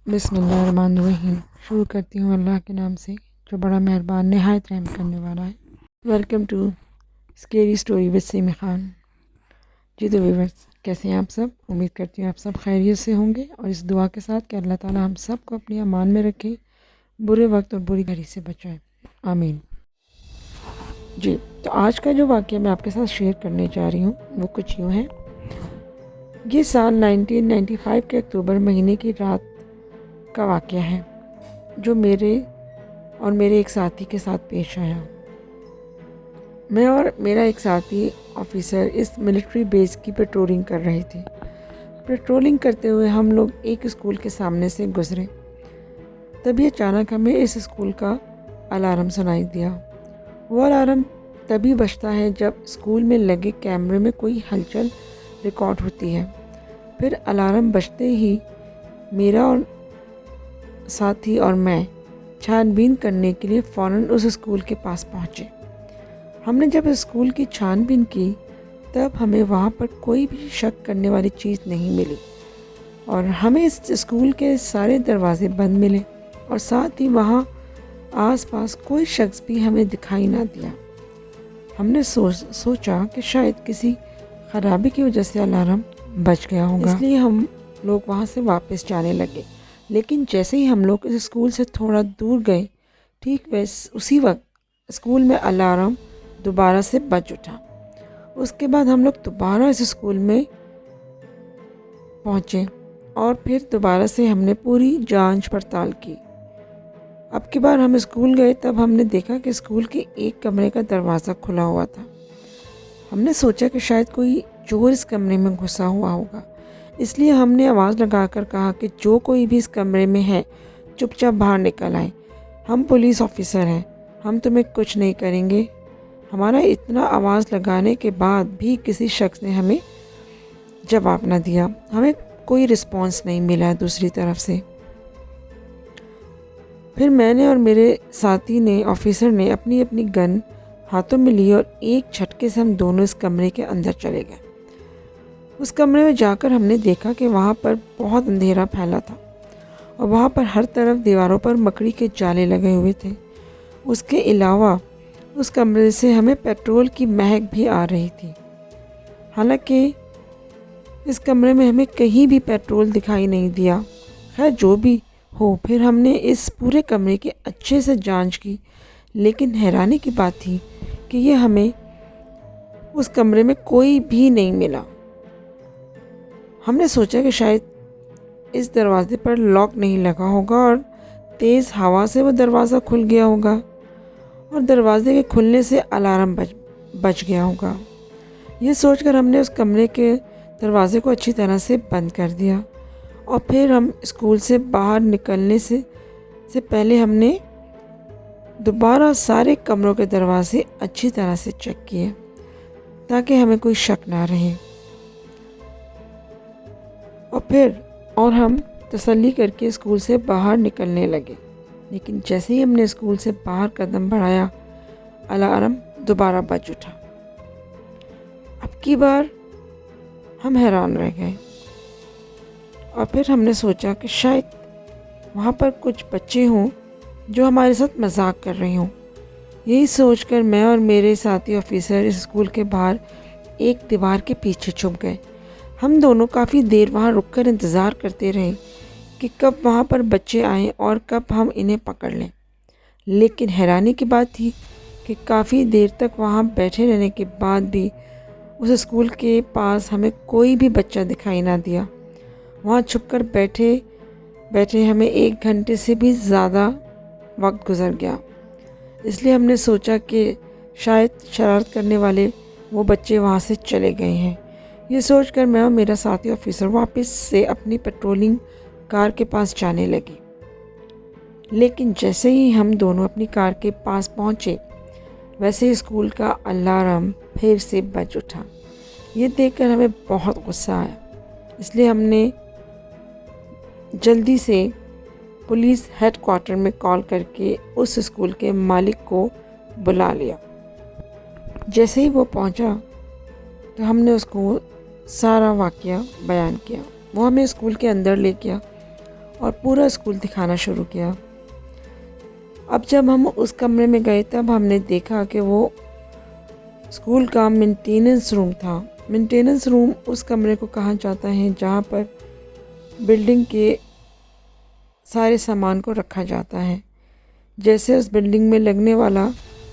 बिस्मिल्लाहिर्रहमानिर्रहीम। शुरू करती हूँ अल्लाह के नाम से जो बड़ा मेहरबान नहायत रहम करने वाला है। Welcome to scary story with Seemi Khan. जी तो व्यूअर्स, कैसे हैं आप सब? उम्मीद करती हूँ आप सब खैरियत से होंगे और इस दुआ के साथ कि अल्लाह ताला हम सब को अपनी अमान में रखे, बुरे वक्त और बुरी घड़ी से बचाए, आमीन। जी, तो आज का जो वाक़या मैं आपके साथ शेयर करने जा रही हूँ वो कुछ यूँ है। ये साल 1995 के अक्टूबर महीने की रात का वाक़या है जो मेरे और मेरे एक साथी के साथ पेश आया। मैं और मेरा एक साथी ऑफिसर इस मिलिट्री बेस की पेट्रोलिंग कर रहे थे। पेट्रोलिंग करते हुए हम लोग एक स्कूल के सामने से गुजरे, तभी अचानक हमें इस स्कूल का अलार्म सुनाई दिया। वो अलार्म तभी बजता है जब स्कूल में लगे कैमरे में कोई हलचल रिकॉर्ड होती है। फिर अलार्म बजते ही मेरा और साथी और मैं छानबीन करने के लिए फ़ौरन उस स्कूल के पास पहुँचे। हमने जब स्कूल की छानबीन की तब हमें वहाँ पर कोई भी शक करने वाली चीज़ नहीं मिली और हमें इस स्कूल के सारे दरवाजे बंद मिले और साथ ही वहाँ आसपास कोई शख्स भी हमें दिखाई ना दिया। हमने सोचा कि शायद किसी ख़राबी की वजह से अलार्म बज गया होगा, इसलिए हम लोग वहाँ से वापस जाने लगे। लेकिन जैसे ही हम लोग इस स्कूल से थोड़ा दूर गए, ठीक उसी वक्त स्कूल में अलार्म दोबारा से बज उठा। उसके बाद हम लोग दोबारा इस स्कूल में पहुँचे और फिर दोबारा से हमने पूरी जांच पड़ताल की। अब की बार हम स्कूल गए तब हमने देखा कि स्कूल के एक कमरे का दरवाज़ा खुला हुआ था। हमने सोचा कि शायद कोई चोर इस कमरे में घुसा हुआ होगा, इसलिए हमने आवाज़ लगाकर कहा कि जो कोई भी इस कमरे में है चुपचाप बाहर निकल आए। हम पुलिस ऑफिसर हैं, हम तुम्हें कुछ नहीं करेंगे। हमारा इतना आवाज़ लगाने के बाद भी किसी शख्स ने हमें जवाब न दिया। हमें कोई रिस्पांस नहीं मिला दूसरी तरफ से। फिर मैंने और मेरे साथी ने ऑफिसर ने अपनी अपनी गन हाथों में ली और एक झटके से हम दोनों इस कमरे के अंदर चले गए। उस कमरे में जाकर हमने देखा कि वहाँ पर बहुत अंधेरा फैला था और वहाँ पर हर तरफ दीवारों पर मकड़ी के जाले लगे हुए थे। उसके अलावा उस कमरे से हमें पेट्रोल की महक भी आ रही थी। हालांकि इस कमरे में हमें कहीं भी पेट्रोल दिखाई नहीं दिया। खैर जो भी हो, फिर हमने इस पूरे कमरे की अच्छे से जांच की, लेकिन हैरानी की बात थी कि ये हमें उस कमरे में कोई भी नहीं मिला। हमने सोचा कि शायद इस दरवाजे पर लॉक नहीं लगा होगा और तेज़ हवा से वो दरवाज़ा खुल गया होगा और दरवाजे के खुलने से अलार्म बज गया होगा। ये सोचकर हमने उस कमरे के दरवाजे को अच्छी तरह से बंद कर दिया और फिर हम स्कूल से बाहर निकलने से पहले हमने दोबारा सारे कमरों के दरवाजे अच्छी तरह से चेक किए ताकि हमें कोई शक ना रहे। और हम तसल्ली करके स्कूल से बाहर निकलने लगे। लेकिन जैसे ही हमने स्कूल से बाहर कदम बढ़ाया, अलार्म दोबारा बज उठा। अब की बार हम हैरान रह गए और फिर हमने सोचा कि शायद वहाँ पर कुछ बच्चे हों जो हमारे साथ मजाक कर रहे हों। यही सोचकर मैं और मेरे साथी ऑफिसर इस स्कूल के बाहर एक दीवार के पीछे छुप गए। हम दोनों काफ़ी देर वहाँ रुककर इंतज़ार करते रहे कि कब वहाँ पर बच्चे आएँ और कब हम इन्हें पकड़ लें। लेकिन हैरानी की बात थी कि काफ़ी देर तक वहाँ बैठे रहने के बाद भी उस स्कूल के पास हमें कोई भी बच्चा दिखाई ना दिया। वहाँ छुपकर बैठे हमें 1 घंटे से भी ज़्यादा वक्त गुजर गया। इसलिए हमने सोचा कि शायद शरारत करने वाले वो बच्चे वहाँ से चले गए हैं। ये सोचकर मैं और मेरा साथी ऑफिसर वापस से अपनी पेट्रोलिंग कार के पास जाने लगे। लेकिन जैसे ही हम दोनों अपनी कार के पास पहुँचे, वैसे ही स्कूल का अलार्म फिर से बज उठा। ये देखकर हमें बहुत गुस्सा आया, इसलिए हमने जल्दी से पुलिस हेडक्वार्टर में कॉल करके उस स्कूल के मालिक को बुला लिया। जैसे ही वो पहुंचा तो हमने उसको सारा वाक़या बयान किया। वो हमें स्कूल के अंदर ले गया और पूरा स्कूल दिखाना शुरू किया। अब जब हम उस कमरे में गए तब हमने देखा कि वो स्कूल का मेंटेनेंस रूम था। मेंटेनेंस रूम उस कमरे को कहा जाता है जहाँ पर बिल्डिंग के सारे सामान को रखा जाता है, जैसे उस बिल्डिंग में लगने वाला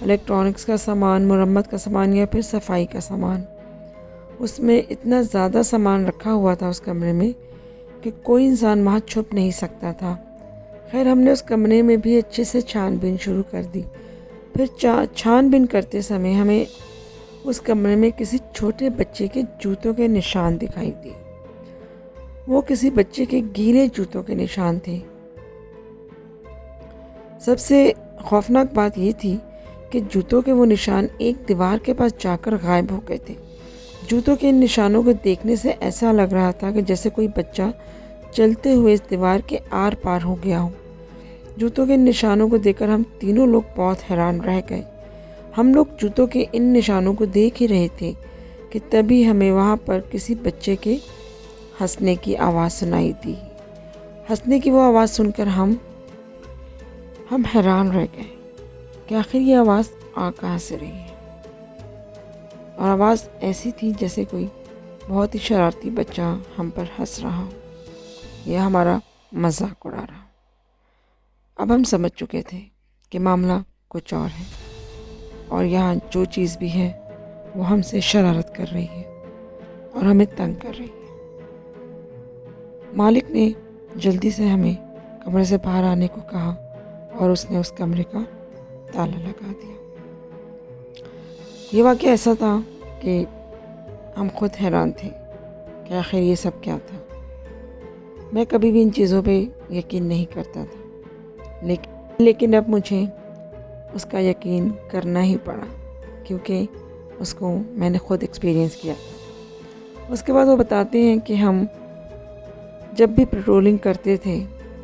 इलेक्ट्रॉनिक्स का सामान, मरम्मत का सामान या फिर सफाई का सामान। उसमें इतना ज़्यादा सामान रखा हुआ था उस कमरे में कि कोई इंसान वहाँ छुप नहीं सकता था। खैर, हमने उस कमरे में भी अच्छे से छानबीन शुरू कर दी। फिर छानबीन करते समय हमें उस कमरे में किसी छोटे बच्चे के जूतों के निशान दिखाई दिए। वो किसी बच्चे के गीले जूतों के निशान थे। सबसे खौफनाक बात ये थी कि जूतों के वो निशान एक दीवार के पास जाकर गायब हो गए थे। जूतों के इन निशानों को देखने से ऐसा लग रहा था कि जैसे कोई बच्चा चलते हुए इस दीवार के आर पार हो गया हो। जूतों के इन निशानों को देखकर हम तीनों लोग बहुत हैरान रह गए। हम लोग जूतों के इन निशानों को देख ही रहे थे कि तभी हमें वहाँ पर किसी बच्चे के हंसने की आवाज़ सुनाई दी। हंसने की वो आवाज़ सुनकर हम हैरान रह गए कि आखिर ये आवाज़ आ कहाँ से रही है। और आवाज़ ऐसी थी जैसे कोई बहुत ही शरारती बच्चा हम पर हंस रहा हो या हमारा मजाक उड़ा रहा हो। अब हम समझ चुके थे कि मामला कुछ और है और यहाँ जो चीज़ भी है वो हमसे शरारत कर रही है और हमें तंग कर रही है। मालिक ने जल्दी से हमें कमरे से बाहर आने को कहा और उसने उस कमरे का ताला लगा दिया। ये वाक़या ऐसा था कि हम खुद हैरान थे कि आखिर ये सब क्या था। मैं कभी भी इन चीज़ों पे यकीन नहीं करता था, लेकिन अब मुझे उसका यकीन करना ही पड़ा क्योंकि उसको मैंने ख़ुद एक्सपीरियंस किया था। उसके बाद वो बताते हैं कि हम जब भी पेट्रोलिंग करते थे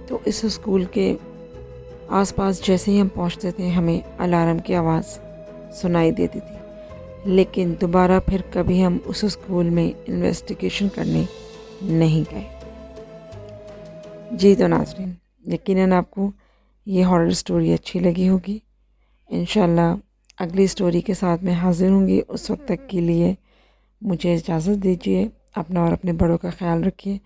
तो इस स्कूल के आसपास जैसे ही हम पहुंचते थे हमें अलार्म की आवाज़ सुनाई देती थी, लेकिन दोबारा फिर कभी हम उस स्कूल में इन्वेस्टिगेशन करने नहीं गए। जी तो नाज़रीन, यकीनन आपको ये हॉरर स्टोरी अच्छी लगी होगी। इंशाल्लाह अगली स्टोरी के साथ मैं हाज़िर होंगी। उस वक्त तक के लिए मुझे इजाज़त दीजिए। अपना और अपने बड़ों का ख्याल रखिए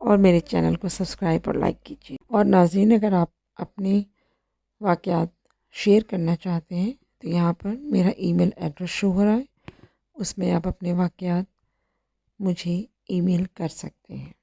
और मेरे चैनल को सब्सक्राइब और लाइक कीजिए। और नाज़रीन, अगर आप अपनी वाक़यात शेयर करना चाहते हैं तो यहाँ पर मेरा ईमेल एड्रेस शो हो रहा है, उसमें आप अपने वाक़यात मुझे ईमेल कर सकते हैं।